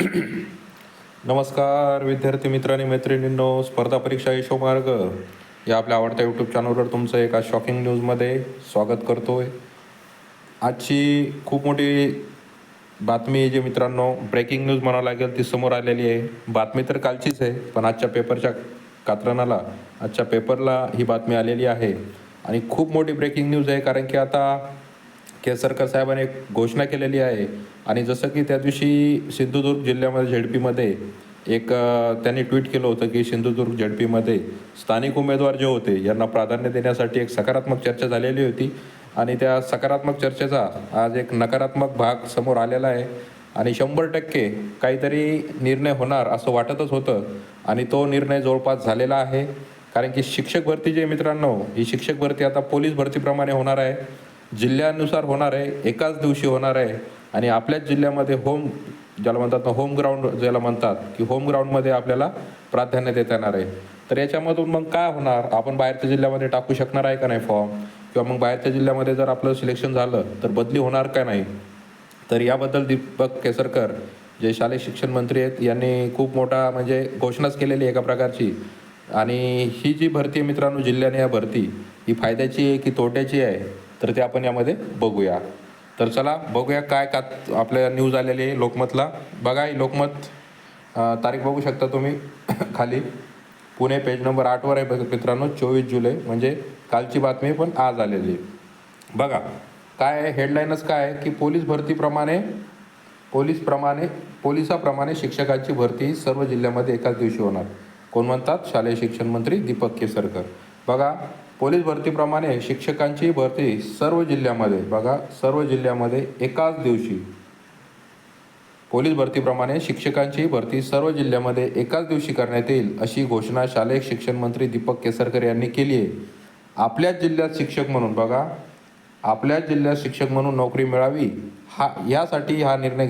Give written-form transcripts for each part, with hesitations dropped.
नमस्कार विद्यार्थी मित्र आणि मैत्रिणींनो, स्पर्धा परीक्षा यशोमार्ग या आपल्या आवडत्या यूट्यूब चॅनलवर तुमचं एका शॉकिंग न्यूजमध्ये स्वागत करतोय. आजची खूप मोठी बातमी जे मित्रांनो, ब्रेकिंग न्यूज म्हणावं लागेल, ती समोर आलेली आहे. बातमी तर कालचीच आहे, पण आजच्या पेपरच्या कात्रणाला, आजच्या पेपरला ही बातमी आलेली आहे आणि खूप मोठी ब्रेकिंग न्यूज आहे. कारण की आता केसरकर साहेबांनी एक घोषणा केलेली आहे आणि जसं की त्या दिवशी सिंधुदुर्ग जिल्ह्यामध्ये झेडपीमध्ये त्यांनी ट्विट केलं होतं की सिंधुदुर्ग झेडपीमध्ये स्थानिक उमेदवार जे होते यांना प्राधान्य देण्यासाठी एक सकारात्मक चर्चा झालेली होती आणि त्या सकारात्मक चर्चेचा आज एक नकारात्मक भाग समोर आलेला आहे आणि 100% काहीतरी निर्णय होणार असं वाटतच होतं आणि तो निर्णय जवळपास झालेला आहे. कारण की शिक्षक भरती जे मित्रांनो, ही शिक्षक भरती आता पोलीस भरतीप्रमाणे होणार आहे, जिल्ह्यानुसार होणार आहे, एकाच दिवशी होणार आहे आणि आपल्याच जिल्ह्यामध्ये ज्याला म्हणतात ना, होम ग्राउंड ज्याला म्हणतात की होम ग्राउंडमध्ये आपल्याला प्राधान्य देता येणार आहे. तर याच्यामधून मग काय होणार, आपण बाहेरच्या जिल्ह्यामध्ये टाकू शकणार आहे का नाही फॉर्म, किंवा मग बाहेरच्या जिल्ह्यामध्ये जर आपलं सिलेक्शन झालं तर बदली होणार का नाही. तर याबद्दल दीपक केसरकर जे शालेय शिक्षण मंत्री आहेत यांनी खूप मोठा म्हणजे घोषणाच केलेली आहे एका प्रकारची. आणि ही जी भरती आहे मित्रांनो, जिल्ह्याने या भरती ही फायद्याची आहे की तोट्याची आहे, तर ते आपण यामध्ये बघूया. तर चला बघूया काय का आपल्या न्यूज आलेली आहे लोकमतला. बघा ही लोकमत तारीख बघू शकता तुम्ही खाली पुणे पेज नंबर 8वर आहे मित्रांनो. 24 जुलै म्हणजे कालची बातमी पण आज आलेली आहे. बघा काय आहे, हेडलाईनच काय आहे की पोलिसाप्रमाणे शिक्षकांची भरती सर्व जिल्ह्यामध्ये एकाच दिवशी होणार. कोण म्हणतात? शालेय शिक्षण मंत्री दीपक केसरकर. बघा, पोलीस भरतीप्रमाणे शिक्षकांची भरती सर्व जिल्ह्यामध्ये, बघा सर्व जिल्ह्यामध्ये एकाच दिवशी, पोलीस भरतीप्रमाणे शिक्षकांची भरती सर्व जिल्ह्यामध्ये एकाच दिवशी करण्यात येईल अशी घोषणा शालेय शिक्षण मंत्री दीपक केसरकर यांनी केली आहे. आपल्याच जिल्ह्यात शिक्षक म्हणून, बघा आपल्याच जिल्ह्यात शिक्षक म्हणून नोकरी मिळावी यासाठी हा निर्णय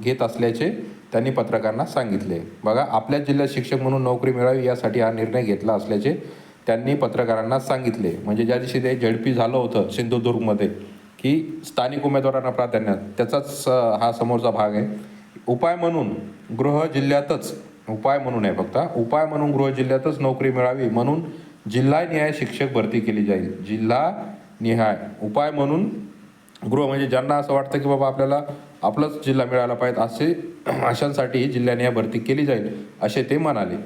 घेत असल्याचे त्यांनी पत्रकारांना सांगितले. बघा, आपल्याच जिल्ह्यात शिक्षक म्हणून नोकरी मिळावी यासाठी हा निर्णय घेतला असल्याचे त्यांनी पत्रकारांना सांगितले. म्हणजे ज्या दिवशी ते झेडपी झालं होतं सिंधुदुर्गमध्ये की स्थानिक उमेदवारांना प्राधान्य, त्याचाच हा समोरचा भाग आहे. उपाय म्हणून गृह जिल्ह्यातच नोकरी मिळावी म्हणून जिल्हानिहाय शिक्षक भरती केली जाईल. जिल्हानिहाय उपाय म्हणून गृह म्हणजे ज्यांना असं वाटतं की बाबा आपल्याला आपलाच जिल्हा मिळाला पाहिजे अशांसाठी जिल्हानिहाय भरती केली जाईल असे ते म्हणाले.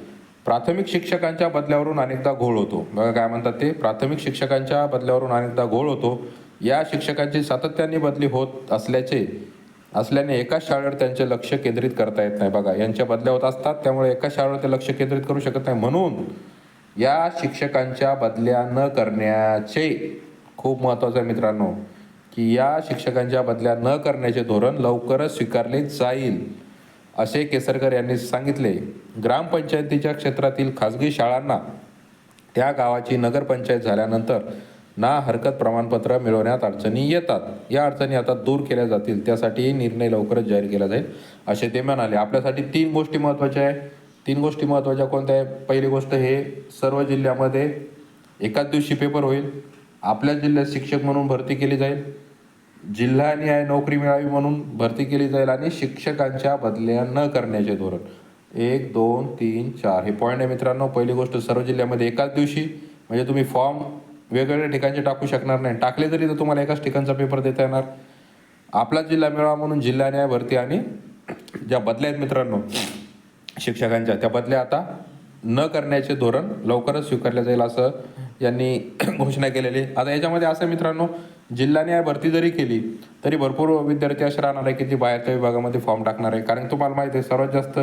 प्राथमिक शिक्षकांच्या बदल्यावरून अनेकदा घोळ होतो. बघा काय म्हणतात ते, प्राथमिक शिक्षकांच्या बदल्यावरून अनेकदा घोळ होतो. या शिक्षकांची सातत्याने बदली होत असल्याने एकाच शाळेवर त्यांचे लक्ष केंद्रित करता येत नाही. बघा, यांच्या बदल्या होत असतात, त्यामुळे एकाच शाळेवर ते लक्ष केंद्रित करू शकत नाही. म्हणून या शिक्षकांच्या बदल्या न करण्याचे, खूप महत्त्वाचं आहे मित्रांनो, की या शिक्षकांच्या बदल्या न करण्याचे धोरण लवकरच स्वीकारले जाईल असे केसरकर यांनी सांगितले. ग्रामपंचायतीच्या क्षेत्रातील खाजगी शाळांना त्या गावाची नगरपंचायत झाल्यानंतर ना हरकत प्रमाणपत्र मिळवण्यात अडचणी येतात. या अडचणी आता दूर केल्या जातील, त्यासाठी निर्णय लवकरच जाहीर केला जाईल असे ते म्हणाले. आपल्यासाठी 3 गोष्टी महत्त्वाच्या आहे. 3 गोष्टी महत्त्वाच्या कोणत्या आहे? पहिली गोष्ट, हे सर्व जिल्ह्यामध्ये एकाच दिवशी पेपर होईल. आपल्या जिल्ह्यात शिक्षक म्हणून भरती केली जाईल, जिल्हानिहाय नोकरी मिळावी म्हणून भरती केली जाईल आणि शिक्षकांच्या बदल्या न करण्याचे धोरण. 1, 2, 3, 4 हे पॉईंट आहे मित्रांनो. पहिली गोष्ट, सर्व जिल्ह्यामध्ये एकाच दिवशी, म्हणजे तुम्ही फॉर्म वेगवेगळ्या ठिकाणचे टाकू शकणार नाही. टाकले तरी तर तुम्हाला एकाच ठिकाणचा पेपर देता येणार. आपला जिल्हा मिळावा म्हणून जिल्हानिहाय भरती आणि ज्या बदल्या आहेत मित्रांनो शिक्षकांच्या, त्या बदल्या आता न करण्याचे धोरण लवकरच स्वीकारले जाईल असं यांनी घोषणा केलेली. आता याच्यामध्ये असं मित्रांनो, जिल्हानिहाय भरती जरी केली तरी भरपूर विद्यार्थी असे राहणार आहे की जे बाहेरच्या विभागामध्ये फॉर्म टाकणार आहे. कारण तुम्हाला माहिती आहे, सर्वात जास्त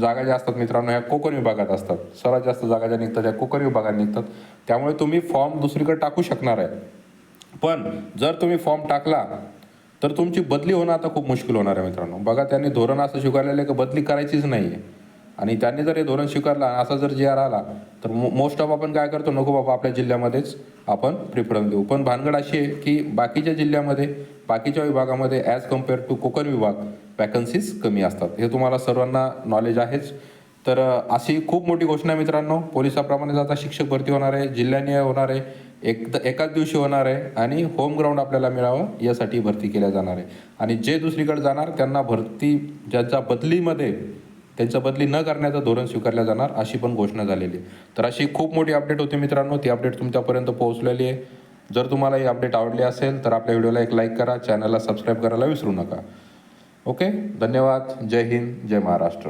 जागा ज्या असतात मित्रांनो ह्या कोकण विभागात असतात. सर्वात जास्त जागा ज्या निघतात त्या कोकण विभागात निघतात. त्यामुळे तुम्ही फॉर्म दुसरीकडे टाकू शकणार आहे, पण जर तुम्ही फॉर्म टाकला तर तुमची बदली होणं आता खूप मुश्किल होणार आहे मित्रांनो. बघा, त्यांनी धोरण असं स्वीकारलेलं आहे की बदली करायचीच नाही आहे. आणि त्यांनी जर हे धोरण स्वीकारला, असा जर जी आर आला, तर मोस्ट ऑफ आपण काय करतो, नको बाबा आपल्या जिल्ह्यामध्येच आपण प्रिफरन्स देऊ. पण भानगड अशी आहे की बाकीच्या जिल्ह्यामध्ये, बाकीच्या विभागामध्ये ॲज कम्पेअर टू कोकण विभाग वॅकन्सीज कमी असतात. हे तुम्हाला सर्वांना नॉलेज आहेच. तर अशी खूप मोठी घोषणा आहे मित्रांनो. पोलिसाप्रमाणेच आता शिक्षक भरती होणार आहे, जिल्हानिहाय होणार आहे, एकाच दिवशी होणार आहे आणि होम ग्राउंड आपल्याला मिळावं यासाठी भरती केल्या जाणार आहे. आणि जे दुसरीकडे जाणार त्यांना भरती ज्यांच्या बदलीमध्ये त्यांचं बदली न करण्याचं धोरण स्वीकारलं जाणार, अशी पण घोषणा झालेली आहे. तर अशी खूप मोठी अपडेट होती मित्रांनो. ती अपडेट तुमच्यापर्यंत पोहोचलेली आहे. जर तुम्हाला ही अपडेट आवडली असेल तर आपल्या व्हिडिओला एक लाईक करा, चॅनलला सबस्क्राईब करायला विसरू नका. ओके, धन्यवाद. जय हिंद, जय महाराष्ट्र.